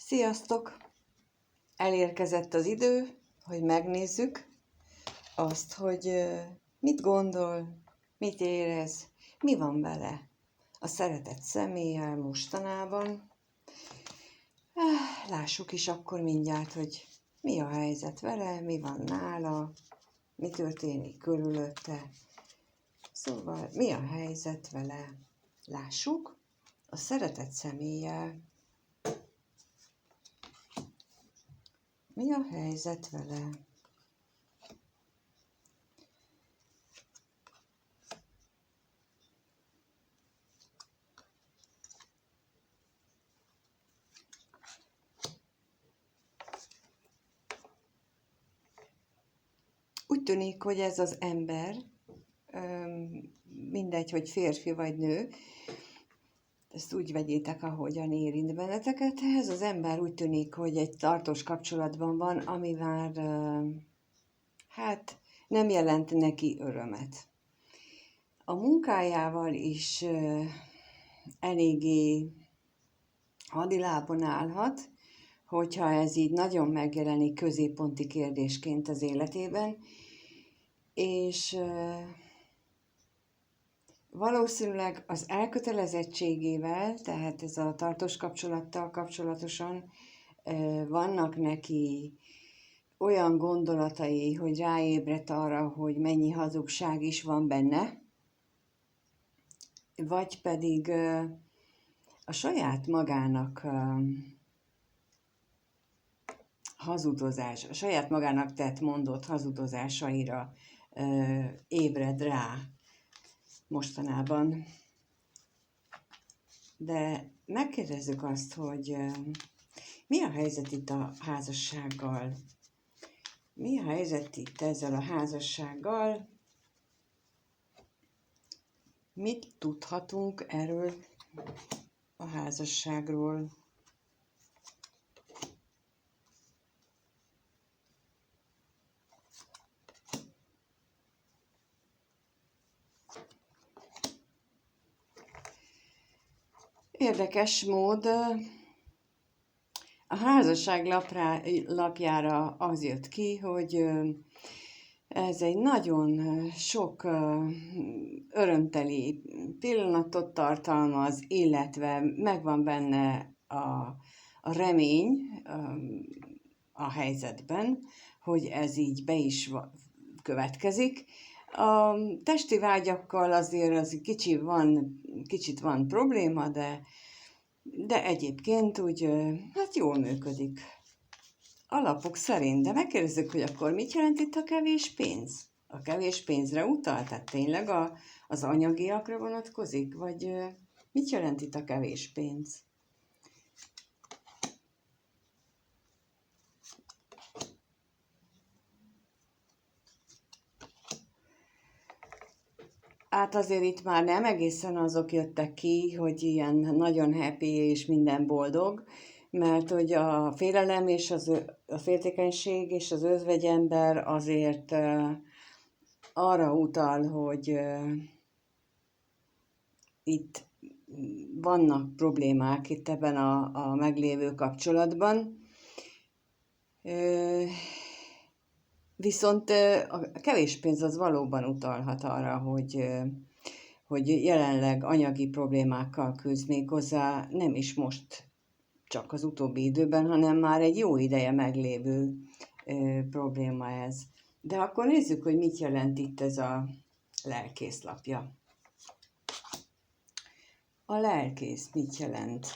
Sziasztok! Elérkezett az idő, hogy megnézzük azt, hogy mit gondol, mit érez, mi van vele a szeretett személlyel mostanában. Lássuk is akkor mindjárt, hogy mi a helyzet vele, mi van nála, mi történik körülötte. Szóval mi a helyzet vele? Lássuk a szeretett személlyel. Mi a helyzet vele? Úgy tűnik, hogy ez az ember, mindegy, hogy férfi vagy nő, ezt úgy vegyétek, ahogyan érint benneteket. Ez az ember úgy tűnik, hogy egy tartós kapcsolatban van, ami már nem jelent neki örömet. A munkájával is eléggé hadilábon állhat, hogyha ez így nagyon megjelenik középponti kérdésként az életében, és valószínűleg az elkötelezettségével, tehát ez a tartós kapcsolattal kapcsolatosan vannak neki olyan gondolatai, hogy ráébredt arra, hogy mennyi hazugság is van benne, vagy pedig a saját magának hazudozás, a saját magának tett mondott hazudozásaira ébred rá mostanában. De megkérdezzük azt, hogy mi a helyzet itt a házassággal? Mi a helyzet itt ezzel a házassággal? Mit tudhatunk erről a házasságról? Érdekes mód, a házasság lapjára az jött ki, hogy ez egy nagyon sok örömteli pillanatot tartalmaz, illetve megvan benne a remény a helyzetben, hogy ez így be is következik. A testi vágyakkal azért az kicsit van probléma, de egyébként úgy jól működik. Alapok szerint, de megkérdezzük, hogy akkor mit jelent itt a kevés pénz? A kevés pénzre utal? Tehát tényleg az anyagiakra vonatkozik? Vagy mit jelent itt a kevés pénz? Hát azért itt már nem egészen azok jöttek ki, hogy ilyen nagyon happy és minden boldog, mert hogy a félelem és a féltékenység és az özvegyember azért arra utal, hogy itt vannak problémák itt ebben a meglévő kapcsolatban. Viszont a kevés pénz az valóban utalhat arra, hogy jelenleg anyagi problémákkal küzd, méghozzá nem is most csak az utóbbi időben, hanem már egy jó ideje meglévő probléma ez. De akkor nézzük, hogy mit jelent itt ez a lelkészlapja. A lelkész mit jelent?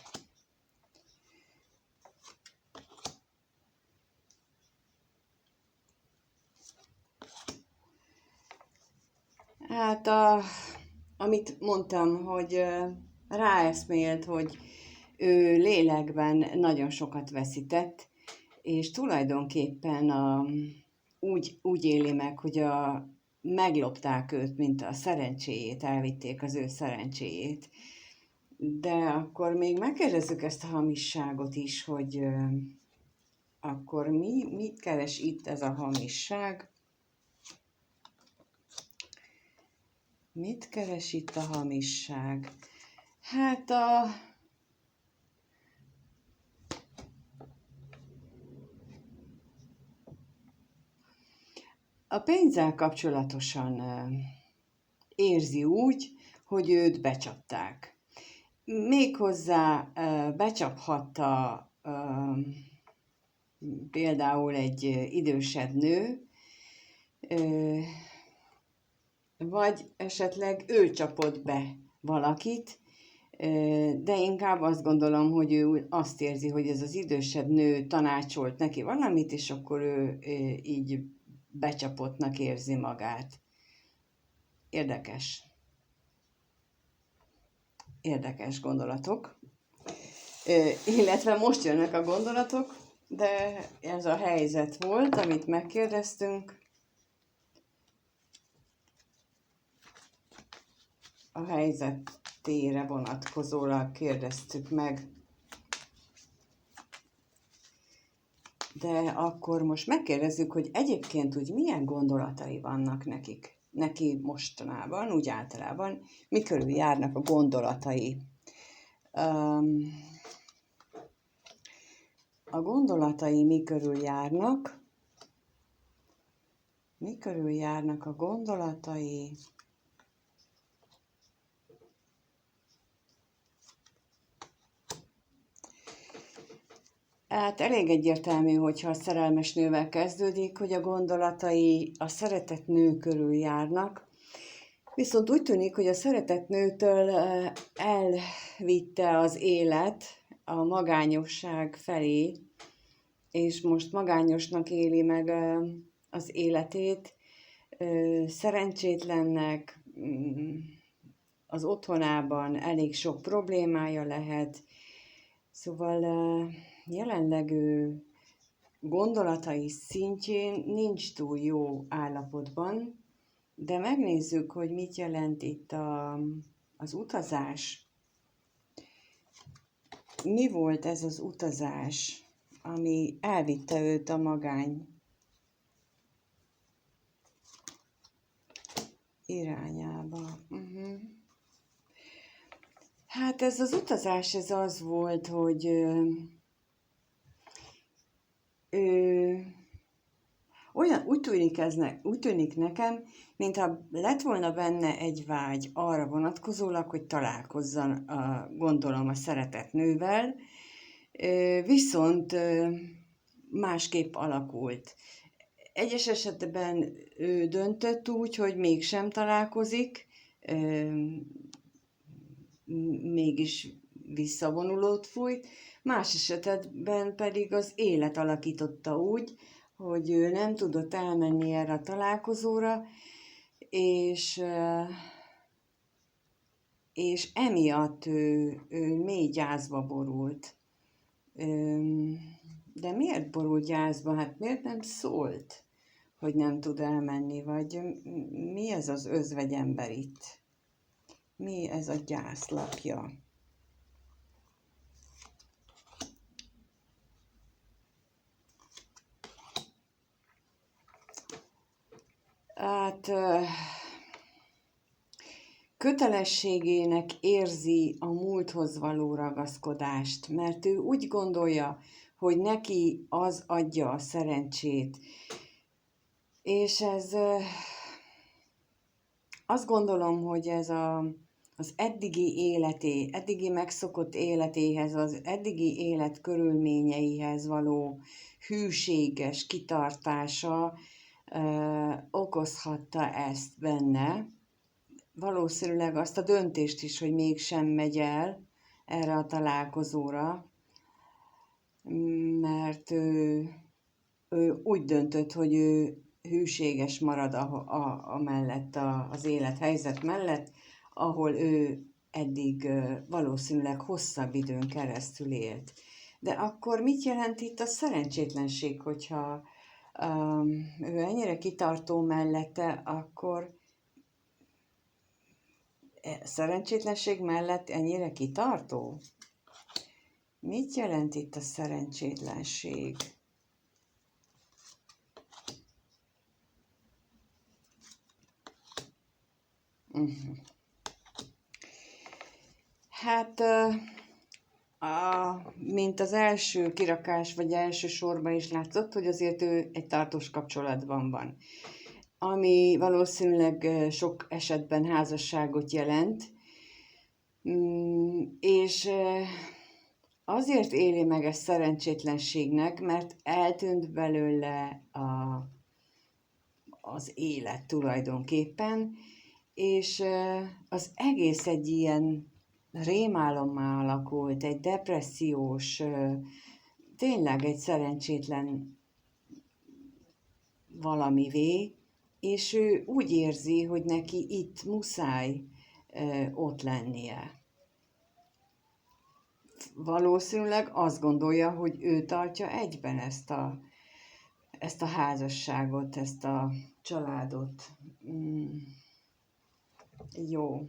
Hát amit mondtam, hogy ráeszmélt, hogy ő lélekben nagyon sokat veszített, és tulajdonképpen úgy éli meg, hogy meglopták őt, mint a szerencséjét, elvitték az ő szerencséjét. De akkor még megkérdezzük ezt a hamisságot is, hogy akkor mit keres itt ez a hamisság? Mit keres itt a hamisság? Hát A pénzzel kapcsolatosan érzi úgy, hogy őt becsapták. Méghozzá becsaphatta például egy idősebb nő, vagy esetleg ő csapott be valakit, de inkább azt gondolom, hogy ő azt érzi, hogy ez az idősebb nő tanácsolt neki valamit, és akkor ő így becsapottnak érzi magát. Érdekes. Érdekes gondolatok. Illetve most jönnek a gondolatok, de ez a helyzet volt, amit megkérdeztünk. A helyzetére vonatkozólag kérdeztük meg. De akkor most megkérdezzük, hogy egyébként úgy milyen gondolatai vannak neki mostanában, úgy általában, mi körül járnak a gondolatai. A gondolatai mi körül járnak? Mi körül járnak a gondolatai? Hát elég egyértelmű, hogyha a szerelmes nővel kezdődik, hogy a gondolatai a szeretett nő körül járnak. Viszont úgy tűnik, hogy a szeretett nőtől elvitte az élet a magányosság felé, és most magányosnak éli meg az életét, szerencsétlennek, az otthonában elég sok problémája lehet, szóval jelenleg ő gondolatai szintjén nincs túl jó állapotban, de megnézzük, hogy mit jelent itt az utazás. Mi volt ez az utazás, ami elvitte őt a magány irányába? Hát ez az utazás, ez az volt, hogy úgy tűnik nekem, mintha lett volna benne egy vágy arra vonatkozólag, hogy találkozzon, gondolom, a szeretett nővel, viszont másképp alakult. Egyes esetben ő döntött úgy, hogy mégsem találkozik, mégis visszavonulót fújt, más esetben pedig az élet alakította úgy, hogy ő nem tudott elmenni erre a találkozóra, és emiatt ő mély gyászba borult. De miért borult gyászba? Hát miért nem szólt, hogy nem tud elmenni? Vagy mi ez az özvegyember itt? Mi ez a gyászlapja? Hát kötelességének érzi a múlthoz való ragaszkodást, mert ő úgy gondolja, hogy neki az adja a szerencsét. És ez azt gondolom, hogy ez az eddigi megszokott életéhez, az eddigi élet körülményeihez való hűséges kitartása okozhatta ezt benne. Valószínűleg azt a döntést is, hogy mégsem megy el erre a találkozóra, mert ő úgy döntött, hogy ő hűséges marad amellett az élethelyzet mellett, ahol ő eddig valószínűleg hosszabb időn keresztül élt. De akkor mit jelent itt a szerencsétlenség, hogyha ő ennyire kitartó mellette, akkor szerencsétlenség mellett ennyire kitartó? Mit jelent itt a szerencsétlenség? Hát, mint az első kirakás, vagy első sorban is látszott, hogy azért ő egy tartós kapcsolatban van. ami valószínűleg sok esetben házasságot jelent, és azért éli meg ezt szerencsétlenségnek, mert eltűnt belőle az élet tulajdonképpen, és az egész egy ilyen rémálommá alakult, egy depressziós, tényleg egy szerencsétlen valamivé, és ő úgy érzi, hogy neki itt muszáj ott lennie. Valószínűleg azt gondolja, hogy ő tartja egyben ezt a házasságot, ezt a családot. Jó.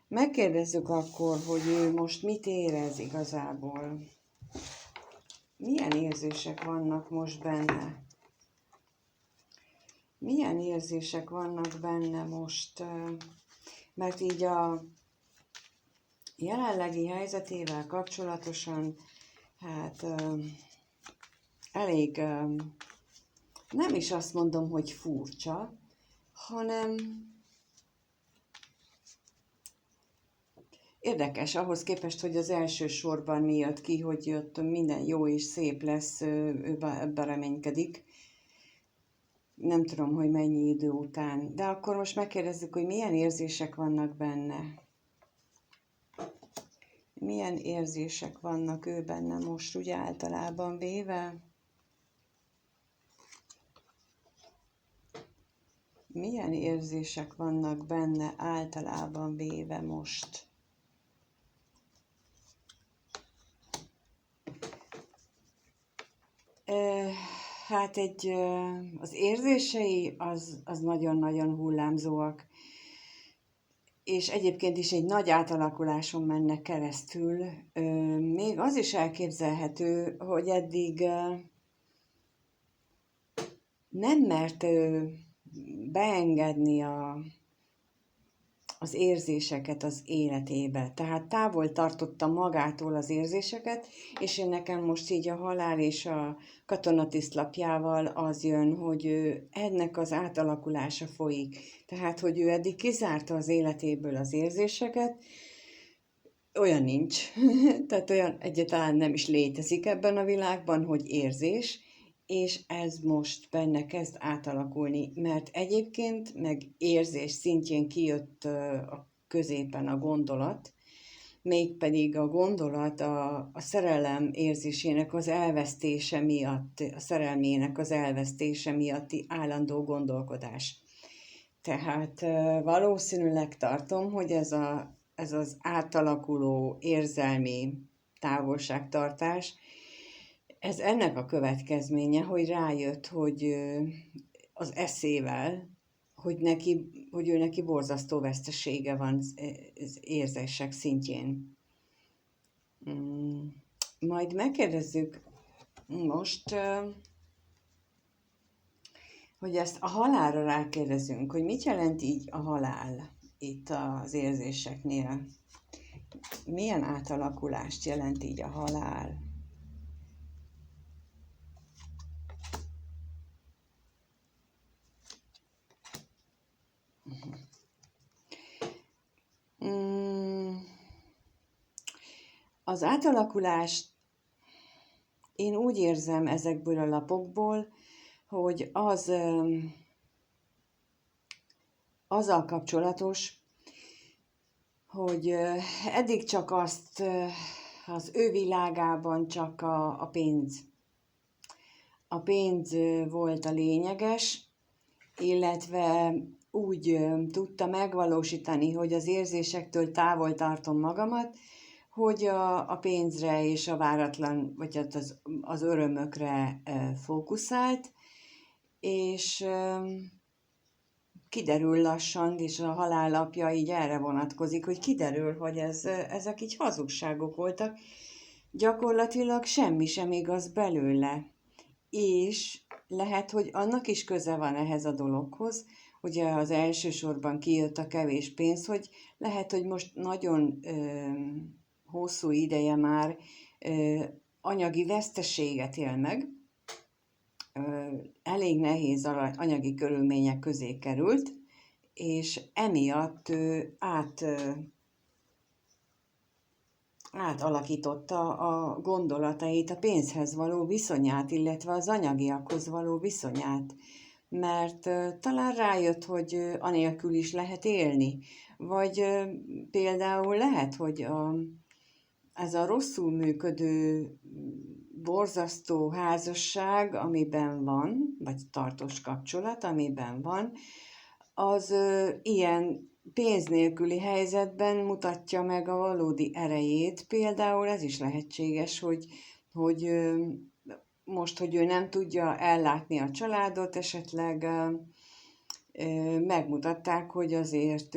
Megkérdezzük akkor, hogy ő most mit érez igazából. Milyen érzések vannak most benne? Milyen érzések vannak benne most? Mert így a jelenlegi helyzetével kapcsolatosan, hát elég, nem is azt mondom, hogy furcsa, hanem érdekes ahhoz képest, hogy az első sorban mi jött ki, hogy ott minden jó és szép lesz, ő ebbe reménykedik. Nem tudom, hogy mennyi idő után. De akkor most megkérdezzük, hogy milyen érzések vannak benne. Milyen érzések vannak ő benne most, ugye általában véve? Milyen érzések vannak benne általában véve most? Hát az érzései az nagyon-nagyon hullámzóak, és egyébként is egy nagy átalakuláson mennek keresztül. Még az is elképzelhető, hogy eddig nem mert beengedni az érzéseket az életébe. Tehát távol tartotta magától az érzéseket, és én nekem most így a halál és a katonatisztlapjával az jön, hogy ennek az átalakulása folyik. Tehát, hogy ő eddig kizárta az életéből az érzéseket, olyan nincs. Tehát olyan egyáltalán nem is létezik ebben a világban, hogy érzés, és ez most benne kezd átalakulni, mert egyébként meg érzés szintjén kijött a középen a gondolat, mégpedig a gondolat a szerelem érzésének az elvesztése miatt, a szerelmének az elvesztése miatti állandó gondolkodás. Tehát valószínűleg tartom, hogy ez az átalakuló érzelmi távolságtartás, ez ennek a következménye, hogy rájött, hogy az eszével, hogy ő neki borzasztó vesztesége van az érzések szintjén. Majd megkérdezzük most, hogy ezt a halálra rákérdezünk, hogy mit jelent így a halál itt az érzéseknél. Milyen átalakulást jelent így a halál? Az átalakulást én úgy érzem ezekből a lapokból, hogy azzal kapcsolatos, hogy eddig csak az ő világában csak a pénz. A pénz volt a lényeges, illetve úgy tudta megvalósítani, hogy az érzésektől távol tartom magamat, hogy a pénzre és a váratlan, vagy hát az örömökre fókuszált, és kiderül lassan, és a halállapja így erre vonatkozik, hogy kiderül, hogy ezek így hazugságok voltak, gyakorlatilag semmi sem igaz belőle. És lehet, hogy annak is köze van ehhez a dologhoz, ugye az elsősorban kijött a kevés pénz, hogy lehet, hogy most nagyon hosszú ideje már anyagi veszteséget él meg, elég nehéz anyagi körülmények közé került, és emiatt átalakította a gondolatait, a pénzhez való viszonyát, illetve az anyagiakhoz való viszonyát, mert talán rájött, hogy anélkül is lehet élni, vagy például lehet, hogy ez a rosszul működő, borzasztó házasság, amiben van, vagy tartós kapcsolat, amiben van, az ilyen pénz nélküli helyzetben mutatja meg a valódi erejét. Például ez is lehetséges, hogy most, hogy ő nem tudja ellátni a családot, esetleg megmutatták, hogy azért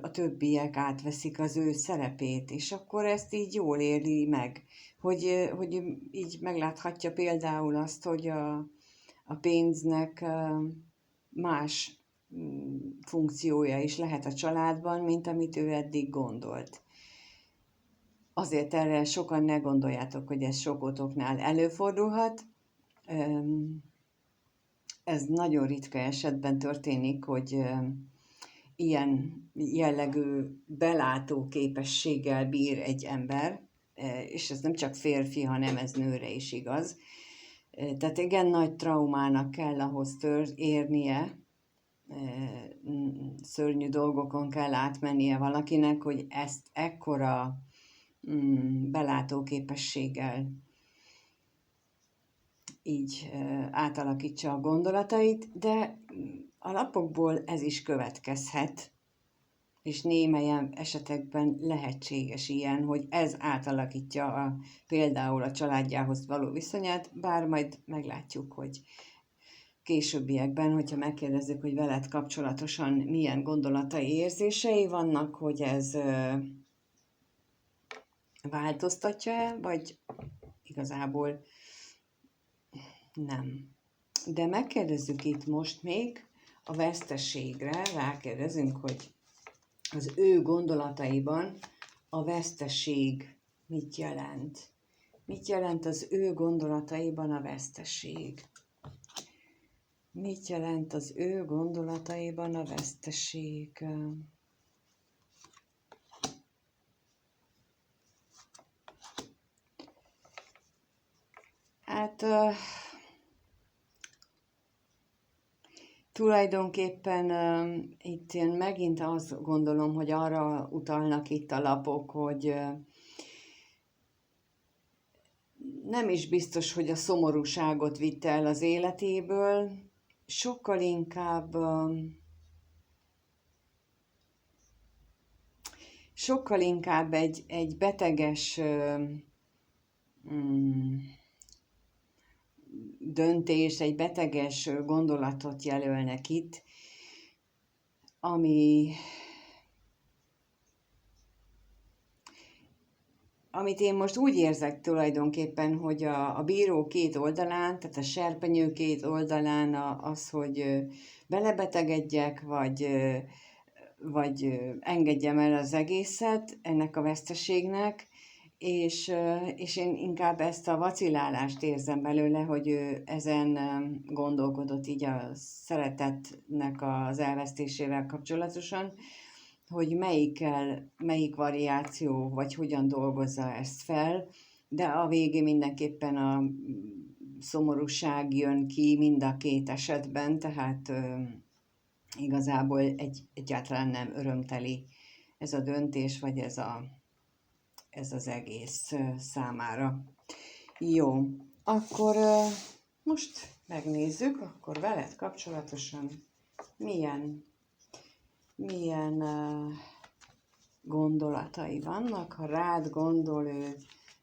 a többiek átveszik az ő szerepét, és akkor ezt így jól éli meg, hogy így megláthatja például azt, hogy a pénznek más funkciója is lehet a családban, mint amit ő eddig gondolt. Azért erre sokan ne gondoljátok, hogy ez sokotoknál előfordulhat. Ez nagyon ritka esetben történik, hogy ilyen jellegű belátó képességgel bír egy ember, és ez nem csak férfi, hanem ez nőre is igaz. Tehát igen nagy traumának kell ahhoz érnie, szörnyű dolgokon kell átmennie valakinek, hogy ezt ekkora belátó képességgel így átalakítsa a gondolatait, de a lapokból ez is következhet, és némelyen esetekben lehetséges ilyen, hogy ez átalakítja például a családjához való viszonyát, bár majd meglátjuk, hogy későbbiekben, hogyha megkérdezzük, hogy veled kapcsolatosan milyen gondolatai, érzései vannak, hogy ez változtatja-e, vagy igazából nem. De megkérdezzük itt most még a veszteségre, rákérdezünk, hogy az ő gondolataiban a veszteség mit jelent. Mit jelent az ő gondolataiban a veszteség? Mit jelent az ő gondolataiban a veszteség? Hát tulajdonképpen itt én megint azt gondolom, hogy arra utalnak itt a lapok, hogy nem is biztos, hogy a szomorúságot vitte el az életéből, sokkal inkább egy beteges döntés, egy beteges gondolatot jelölnek itt, amit én most úgy érzek tulajdonképpen, hogy a bíró két oldalán, tehát a serpenyő két oldalán az, hogy belebetegedjek, vagy engedjem el az egészet ennek a veszteségnek, és én inkább ezt a vacillálást érzem belőle, hogy ő ezen gondolkodott így a szeretetnek az elvesztésével kapcsolatosan, hogy melyik variáció, vagy hogyan dolgozza ezt fel, de a végén mindenképpen a szomorúság jön ki mind a két esetben, tehát igazából egyáltalán nem örömteli ez a döntés, vagy ez az egész számára. Jó, akkor most megnézzük, akkor veled kapcsolatosan milyen gondolatai vannak, ha rád gondol ő,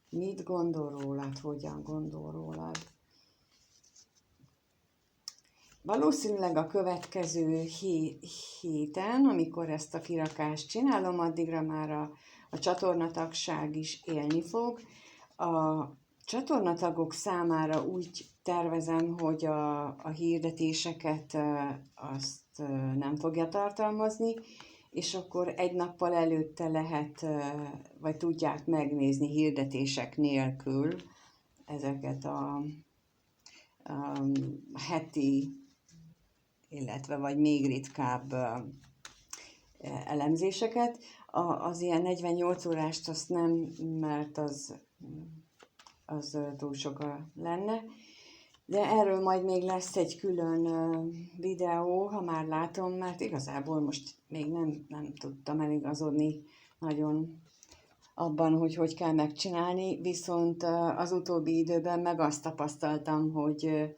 mit gondol rólad, hogyan gondol rólad. Valószínűleg a következő héten, amikor ezt a kirakást csinálom, addigra már a csatornatagság is élni fog. A csatornatagok számára úgy tervezem, hogy a hirdetéseket azt nem fogja tartalmazni, és akkor egy nappal előtte lehet, vagy tudják megnézni hirdetések nélkül ezeket heti, illetve vagy még ritkább elemzéseket. Az ilyen 48 órást azt nem, mert az túl sok lenne. De erről majd még lesz egy külön videó, ha már látom, mert igazából most még nem tudtam eligazodni nagyon abban, hogy kell megcsinálni, viszont az utóbbi időben meg azt tapasztaltam, hogy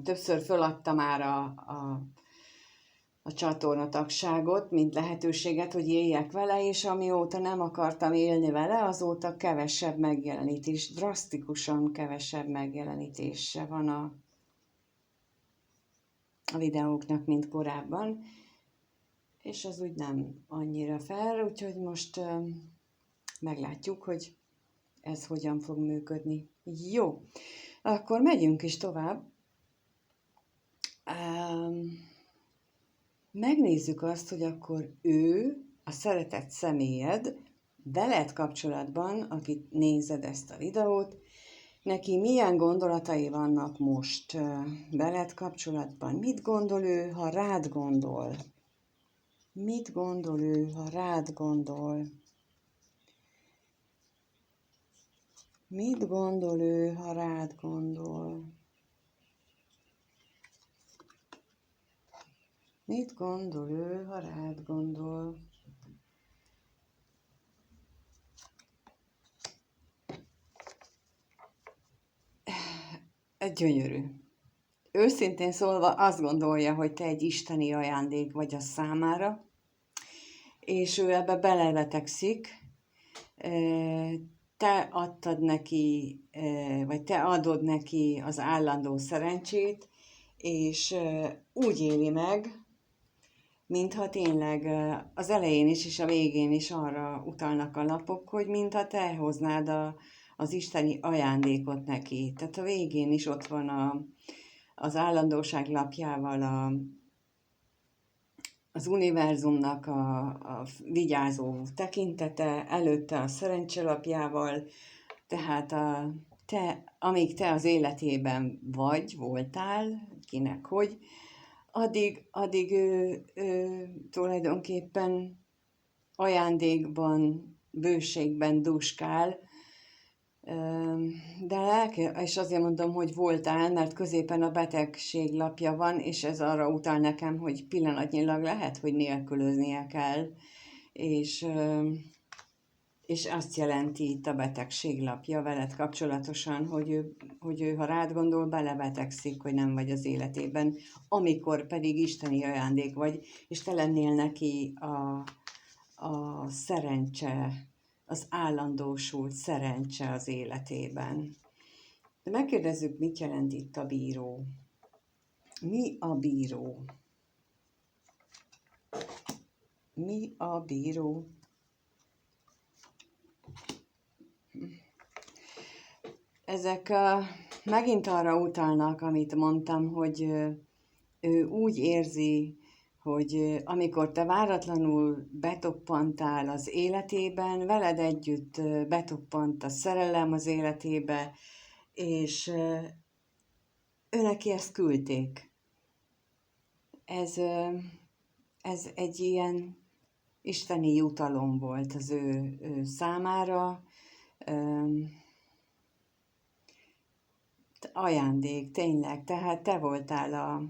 többször föladta már a csatornatagságot, mint lehetőséget, hogy éljek vele, és amióta nem akartam élni vele, azóta kevesebb megjelenítés, drasztikusan kevesebb megjelenítése van a videóknak, mint korábban, és az úgy nem annyira fel, úgyhogy most meglátjuk, hogy ez hogyan fog működni. Jó, akkor megyünk is tovább. Megnézzük azt, hogy akkor ő, a szeretett személyed, veled kapcsolatban, akit nézed ezt a videót, neki milyen gondolatai vannak most veled kapcsolatban? Mit gondol ő, ha rád gondol? Mit gondol ő, ha rád gondol? Mit gondol ő, ha rád gondol? Mit gondol ő, ha rád gondol? Gyönyörű. Őszintén szólva azt gondolja, hogy te egy isteni ajándék vagy a számára, és ő ebbe belevetekszik. Te adtad neki, vagy te adod neki az állandó szerencsét, és úgy éli meg, mintha tényleg az elején is és a végén is arra utalnak a lapok, hogy mintha te hoznád az isteni ajándékot neki. Tehát a végén is ott van az állandóság lapjával az univerzumnak a vigyázó tekintete, előtte a szerencselapjával, tehát amíg te az életében voltál, kinek hogy, addig ő tulajdonképpen ajándékban, bőségben dúskál, de és azért mondom, hogy voltál, mert középen a betegség lapja van, és ez arra utal nekem, hogy pillanatnyilag lehet, hogy nélkülöznie kell, és azt jelenti itt a betegség lapja veled kapcsolatosan, hogy ő ha rád gondol, belebetegszik, hogy nem vagy az életében, amikor pedig isteni ajándék vagy, és te lennél neki a szerencse, az állandósult szerencse az életében. De megkérdezzük, mit jelent itt a bíró? Mi a bíró? Mi a bíró? Ezek megint arra utalnak, amit mondtam, hogy ő úgy érzi, hogy amikor te váratlanul betoppantál az életében, veled együtt betoppant a szerelem az életébe, és ő neki ezt küldték. Ez egy ilyen isteni jutalom volt az ő számára, ajándék, tényleg, tehát te voltál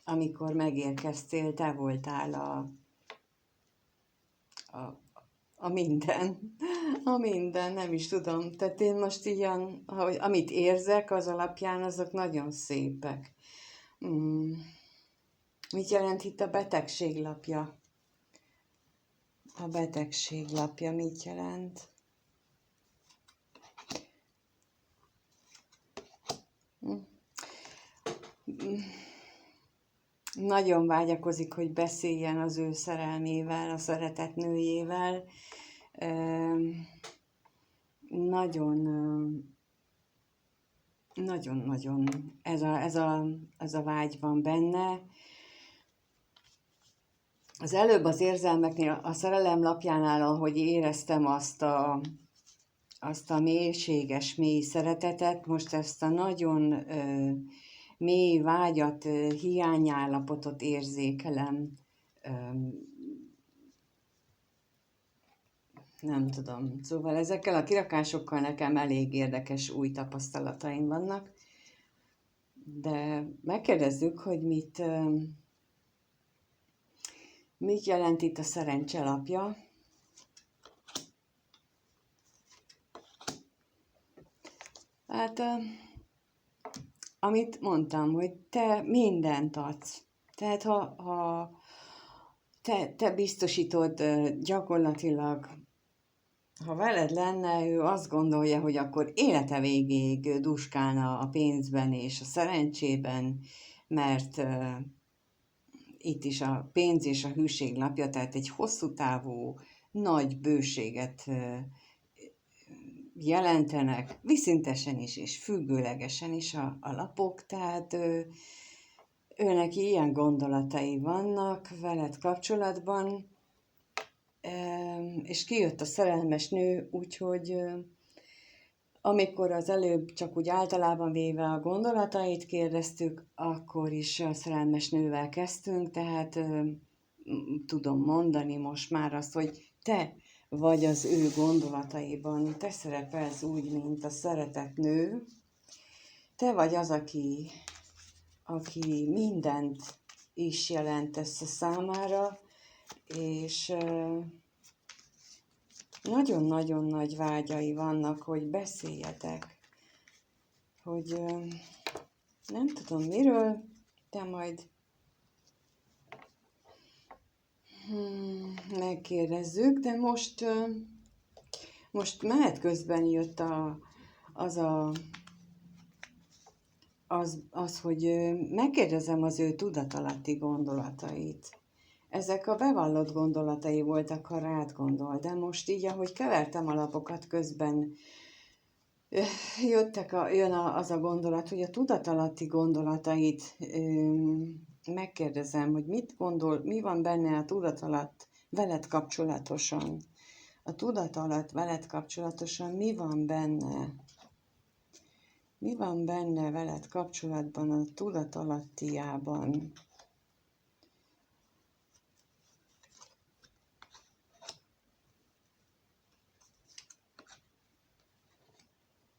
amikor megérkeztél, te voltál a minden, a minden, nem is tudom. Tehát én most ilyen, amit érzek az alapján, azok nagyon szépek. Mit jelent itt a betegséglapja? A betegséglapja mit jelent? Nagyon vágyakozik, hogy beszéljen az ő szerelmével, a szeretett nőjével. Nagyon ez a vágy van benne. Az előbb az érzelmeknél, a szerelem lapjánál, ahogy éreztem azt azt a mélységes, mély szeretetet, most ezt a nagyon mély vágyat, hiányállapotot érzékelem. Nem tudom. Szóval ezekkel a kirakásokkal nekem elég érdekes új tapasztalataim vannak, de megkérdezzük, hogy mit jelent itt a szerencselapja. Hát, amit mondtam, hogy te mindent adsz. Tehát, ha te biztosítod gyakorlatilag, ha veled lenne, ő azt gondolja, hogy akkor élete végéig duskálna a pénzben és a szerencsében, mert itt is a pénz és a hűség lapja, tehát egy hosszú távú, nagy bőséget jelentenek, viszintesen is és függőlegesen is a lapok, tehát őnek ilyen gondolatai vannak veled kapcsolatban, és kijött a szerelmes nő, úgyhogy amikor az előbb csak úgy általában véve a gondolatait kérdeztük, akkor is a szerelmes nővel kezdtünk, tehát tudom mondani most már azt, hogy te vagy az ő gondolataiban, te szerepelsz úgy, mint a szeretett nő, te vagy az, aki mindent is jelentesz a számára, és nagyon-nagyon nagy vágyai vannak, hogy beszéljetek, hogy nem tudom miről, de majd megkérdezzük, de most menet közben jött az, hogy megkérdezem az ő tudatalatti gondolatait. Ezek a bevallott gondolatai voltak, ha rád gondol, de most így, ahogy kevertem a lapokat közben, jön az a gondolat, hogy a tudatalatti gondolatait megkérdezem, hogy mit gondol, mi van benne a tudatalatt veled kapcsolatosan. A tudatalat veled kapcsolatosan mi van benne? Mi van benne veled kapcsolatban a tudatalattiában?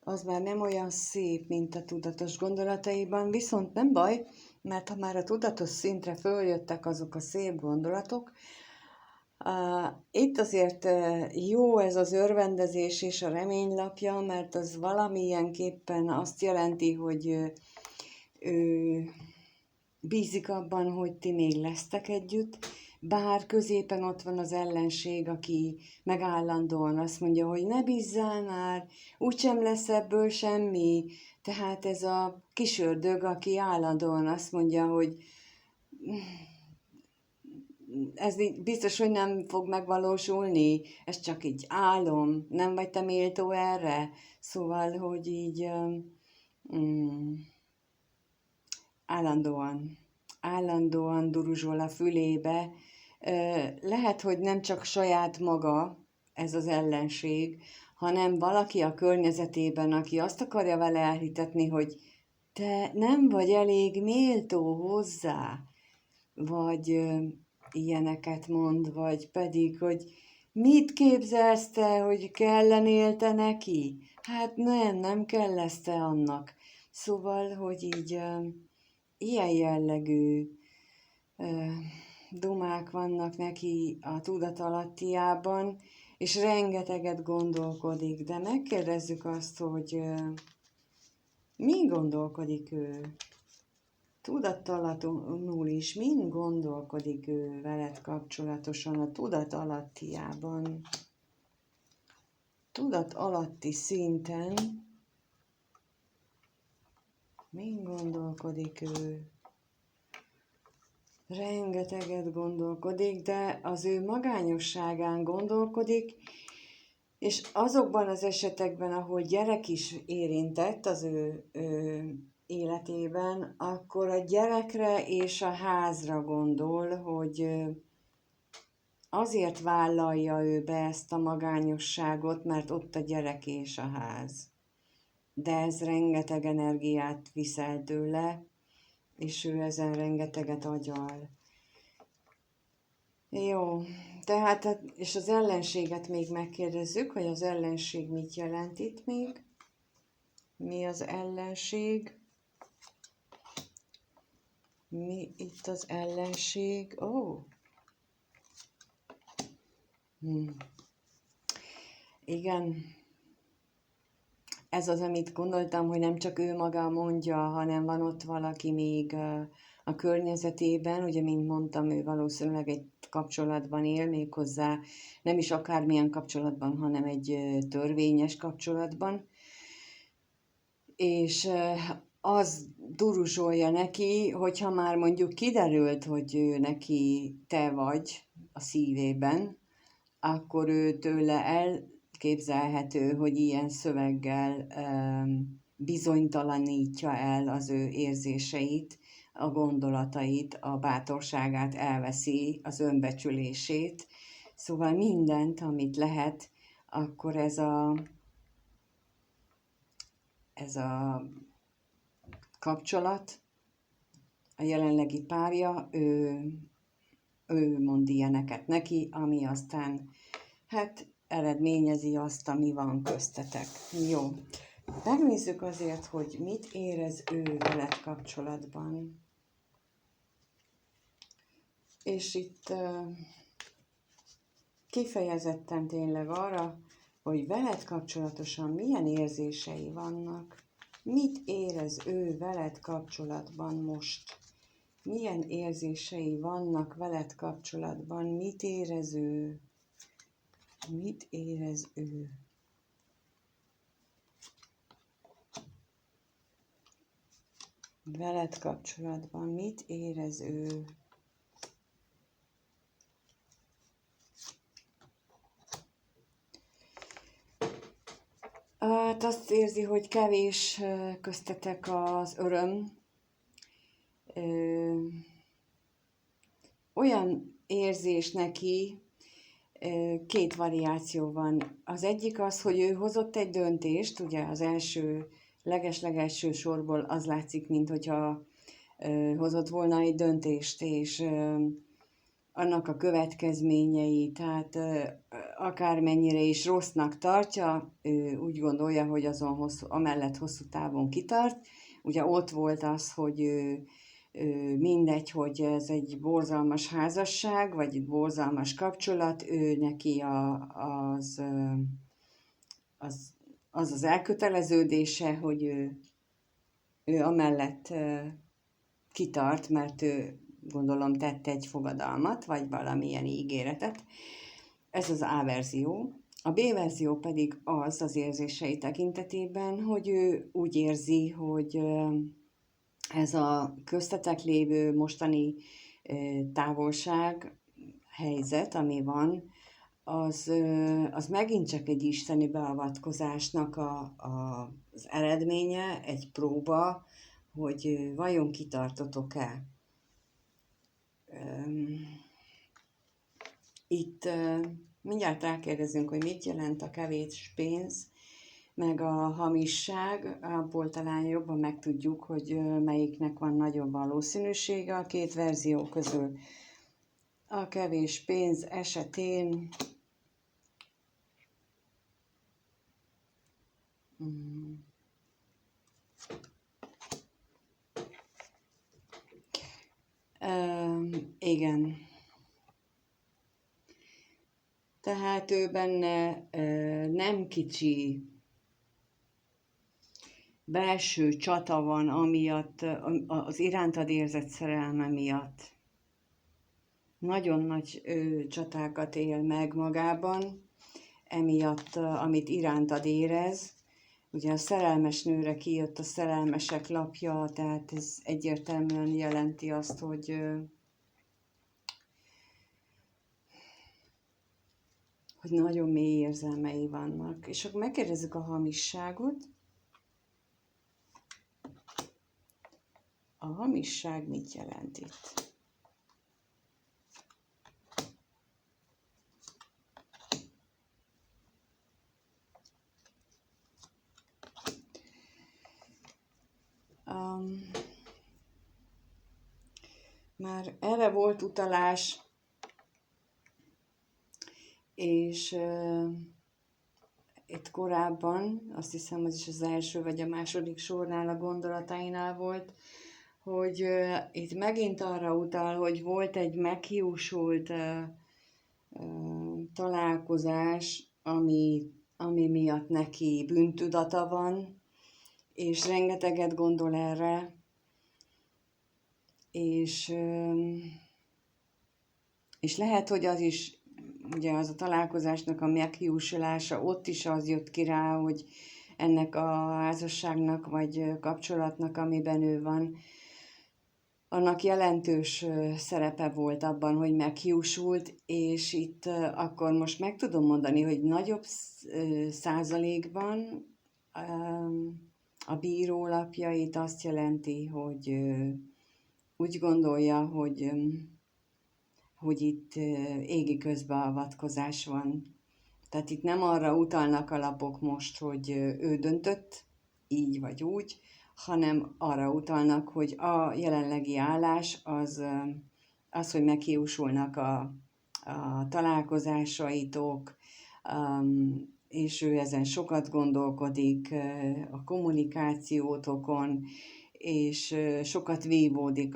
Az már nem olyan szép, mint a tudatos gondolataiban, viszont nem baj, mert ha már a tudatos szintre följöttek azok a szép gondolatok, itt azért jó ez az örvendezés és a reménylapja, mert az valamilyenképpen azt jelenti, hogy ő bízik abban, hogy ti még lesztek együtt, bár középen ott van az ellenség, aki megállandóan azt mondja, hogy ne bízzál már, úgysem lesz ebből semmi. Tehát ez a kis ördög, aki állandóan azt mondja, hogy ez biztos, hogy nem fog megvalósulni, ez csak így álom, nem vagy te méltó erre. Szóval, hogy így állandóan duruzsol a fülébe. Lehet, hogy nem csak saját maga ez az ellenség, hanem valaki a környezetében, aki azt akarja vele elhitetni, hogy te nem vagy elég méltó hozzá, vagy ilyeneket mond, vagy pedig, hogy mit képzelsz te, hogy kellenél te neki? Hát nem kell ezt te annak. Szóval, hogy így ilyen jellegű dumák vannak neki a tudatalattiában, és rengeteget gondolkodik, de megkérdezzük azt, hogy mi gondolkodik ő? Tudattalanul is, mind gondolkodik ő veled kapcsolatosan a tudatalattiában? Tudat alatti szinten mind gondolkodik ő? Rengeteget gondolkodik, de az ő magányosságán gondolkodik, és azokban az esetekben, ahol gyerek is érintett az ő életében, akkor a gyerekre és a házra gondol, hogy azért vállalja ő be ezt a magányosságot, mert ott a gyerek és a ház. De ez rengeteg energiát viszel tőle, és ő ezen rengeteget agyal. Jó, tehát, és az ellenséget még megkérdezzük, hogy az ellenség mit jelent itt még? Mi az ellenség? Mi itt az ellenség? Igen, ez az, amit gondoltam, hogy nem csak ő maga mondja, hanem van ott valaki még a környezetében, ugye, mint mondtam, ő valószínűleg egy kapcsolatban él, méghozzá nem is akármilyen kapcsolatban, hanem egy törvényes kapcsolatban, és az duruzsolja neki, hogyha már mondjuk kiderült, hogy ő neki te vagy a szívében, akkor ő tőle elképzelhető, hogy ilyen szöveggel bizonytalanítja el az ő érzéseit, a gondolatait, a bátorságát elveszi, az önbecsülését. Szóval mindent, amit lehet, akkor ez a kapcsolat, a jelenlegi párja, ő mond ilyeneket neki, ami aztán hát eredményezi azt, ami van köztetek. Jó. Megnézzük azért, hogy mit érez ő veled kapcsolatban. És itt kifejezetten tényleg arra, hogy veled kapcsolatosan milyen érzései vannak. Mit érez ő veled kapcsolatban most? Milyen érzései vannak veled kapcsolatban? Mit érez ő? Mit érez ő? Veled kapcsolatban mit érez ő? Hát azt érzi, hogy kevés köztetek az öröm. Olyan érzés neki, két variáció van. Az egyik az, hogy ő hozott egy döntést, ugye az első, leges-legelső sorból az látszik, minthogyha hozott volna egy döntést, és annak a következményei, tehát akármennyire is rossznak tartja, ő úgy gondolja, hogy azon amellett hosszú távon kitart. Ugye ott volt az, hogy mindegy, hogy ez egy borzalmas házasság, vagy egy borzalmas kapcsolat, ő neki az elköteleződése, hogy ő amellett kitart, mert ő gondolom tett egy fogadalmat, vagy valamilyen ígéretet. Ez az A verzió. A B verzió pedig az érzései tekintetében, hogy ő úgy érzi, hogy ez a köztetek lévő mostani távolság, helyzet, ami van, az megint csak egy isteni beavatkozásnak az eredménye, egy próba, hogy vajon kitartotok-e. Itt mindjárt rákérdezünk, hogy mit jelent a kevés pénz, meg a hamisság, abból talán jobban megtudjuk, hogy melyiknek van nagyobb valószínűsége a két verzió közül. A kevés pénz esetén igen. Tehát ő benne nem kicsi belső csata van, amiatt, az irántad érzett szerelme miatt. Nagyon nagy csatákat él meg magában, emiatt, amit irántad érez. Ugye a szerelmes nőre kijött a szerelmesek lapja, tehát ez egyértelműen jelenti azt, hogy nagyon mély érzelmei vannak. És akkor megkérdezzük a hamisságot. A hamisság mit jelent itt? Um, Már erre volt utalás, és itt korábban, azt hiszem, az is az első vagy a második sornál a gondolatainál volt, hogy itt megint arra utal, hogy volt egy meghiúsult találkozás, ami miatt neki bűntudata van, és rengeteget gondol erre, és lehet, hogy az is, ugye az a találkozásnak a meghiúsulása, ott is az jött ki rá, hogy ennek a házasságnak vagy kapcsolatnak, amiben ő van, annak jelentős szerepe volt abban, hogy meghiúsult, és itt akkor most meg tudom mondani, hogy nagyobb százalékban a bíró lapjait azt jelenti, hogy úgy gondolja, hogy itt égi közbeavatkozás van. Tehát itt nem arra utalnak a lapok most, hogy ő döntött, így vagy úgy, hanem arra utalnak, hogy a jelenlegi állás az hogy meghiúsulnak a találkozásaitok, és ő ezen sokat gondolkodik, a kommunikációtokon, és sokat vívódik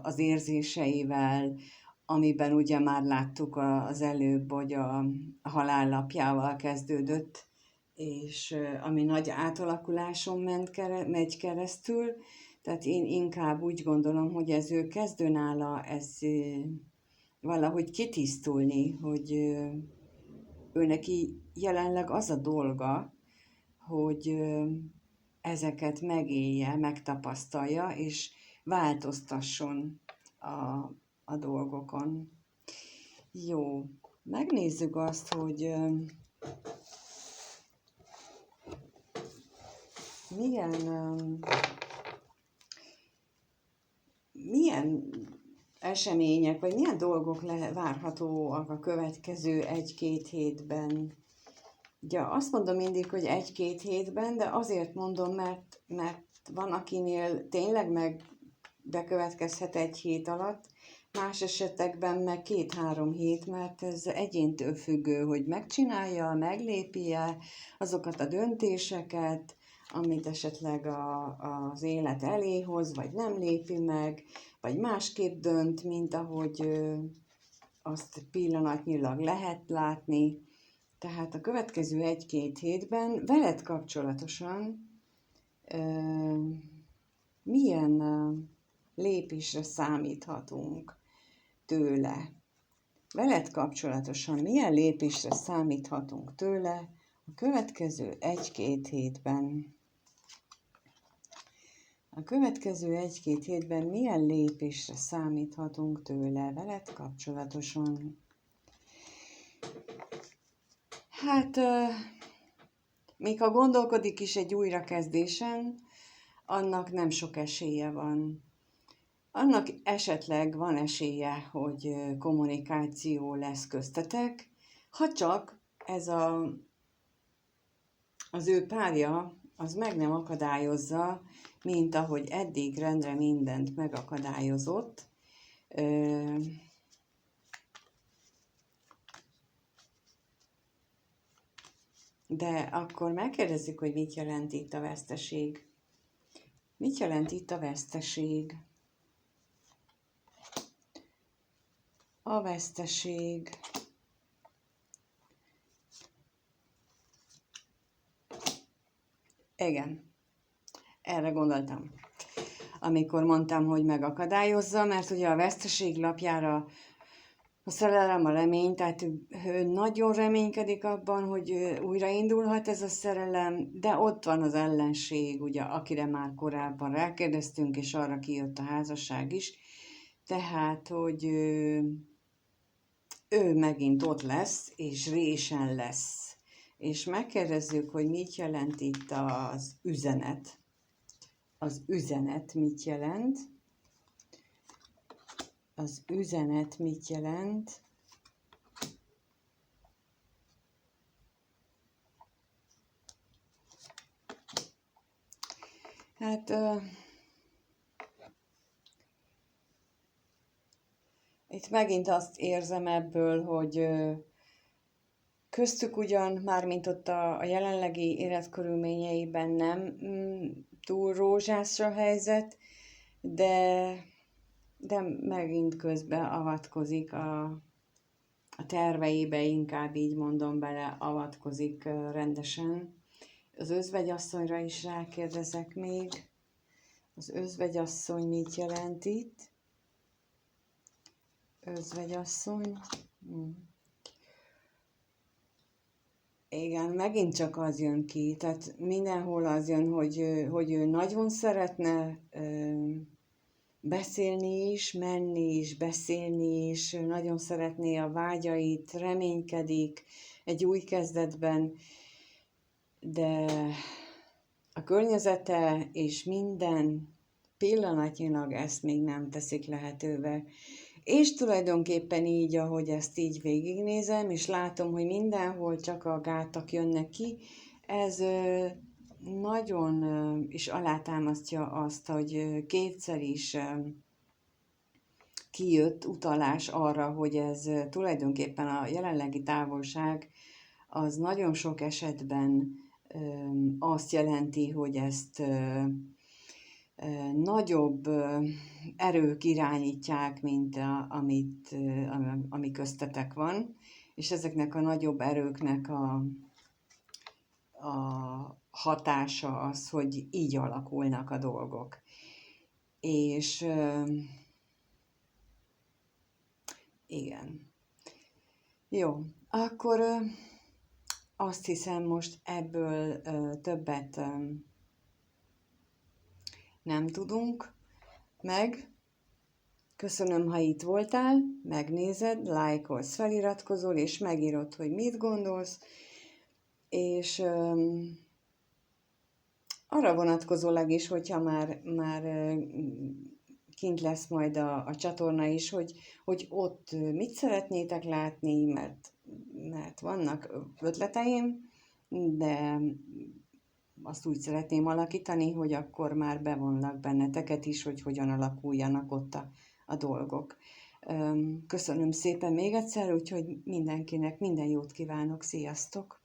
az érzéseivel, amiben ugye már láttuk az előbb, hogy a halállapjával kezdődött, és ami nagy átalakuláson megy keresztül, tehát én inkább úgy gondolom, hogy ez ő kezdő nála, ez valahogy kitisztulni, hogy ő neki jelenleg az a dolga, hogy ezeket megélje, megtapasztalja, és változtasson a dolgokon. Jó, megnézzük azt, hogy milyen események, vagy milyen dolgok várhatóak a következő 1-2 hétben. Ugye azt mondom mindig, hogy 1-2 hétben, de azért mondom, mert van, akinél tényleg bekövetkezhet 1 hét alatt, más esetekben meg 2-3 hét, mert ez egyéntől függő, hogy megcsinálja, meglépi-e azokat a döntéseket, amit esetleg az élet elé hoz, vagy nem lépi meg, vagy másképp dönt, mint ahogy azt pillanatnyilag lehet látni. Tehát a következő 1-2 hétben veled kapcsolatosan milyen lépésre számíthatunk tőle? Veled kapcsolatosan milyen lépésre számíthatunk tőle a következő 1-2 hétben? A következő 1-2 hétben milyen lépésre számíthatunk tőle veled kapcsolatosan? Hát, még ha gondolkodik is egy újrakezdésen, annak nem sok esélye van. Annak esetleg van esélye, hogy kommunikáció lesz köztetek, ha csak ez az ő párja az meg nem akadályozza, mint ahogy eddig rendre mindent megakadályozott. De akkor megkérdezzük, hogy mit jelent itt a veszteség. Mit jelent itt a veszteség? A veszteség. Igen, erre gondoltam, amikor mondtam, hogy megakadályozza, mert ugye a veszteség lapjára a szerelem, a remény, tehát ő nagyon reménykedik abban, hogy újraindulhat ez a szerelem, de ott van az ellenség, ugye, akire már korábban rákérdeztünk, és arra kijött a házasság is, tehát, hogy ő megint ott lesz, és résen lesz. És megkérdezzük, hogy mit jelent itt az üzenet. Az üzenet mit jelent? Az üzenet mit jelent? Hát itt megint azt érzem ebből, hogy köztük ugyan, mármint ott a jelenlegi életkörülményeiben nem túl rózsás a helyzet, de megint közbe avatkozik a terveibe, inkább így mondom bele, avatkozik rendesen. Az özvegyasszonyra is rákérdezek még. Az özvegyasszony mit jelent itt? Özvegyasszony. Igen, megint csak az jön ki, tehát mindenhol az jön, hogy ő nagyon szeretne beszélni is, menni is, beszélni is, ő nagyon szeretné a vágyait, reménykedik egy új kezdetben, de a környezete és minden pillanatnyilag ezt még nem teszik lehetővé. És tulajdonképpen így, ahogy ezt így végignézem, és látom, hogy mindenhol csak a gátak jönnek ki, ez nagyon is alátámasztja azt, hogy kétszer is kijött utalás arra, hogy ez tulajdonképpen a jelenlegi távolság az nagyon sok esetben azt jelenti, hogy ezt nagyobb erők irányítják, mint ami köztetek van, és ezeknek a nagyobb erőknek a hatása az, hogy így alakulnak a dolgok. És igen. Jó, akkor azt hiszem most ebből többet nem tudunk meg. Köszönöm, ha itt voltál, megnézed, lájkolsz, feliratkozol, és megírod, hogy mit gondolsz, és arra vonatkozólag is, hogyha már kint lesz majd a csatorna is, hogy ott mit szeretnétek látni, mert vannak ötleteim, de azt úgy szeretném alakítani, hogy akkor már bevonlak benneteket is, hogy hogyan alakuljanak ott a dolgok. Köszönöm szépen még egyszer, úgyhogy mindenkinek minden jót kívánok, sziasztok!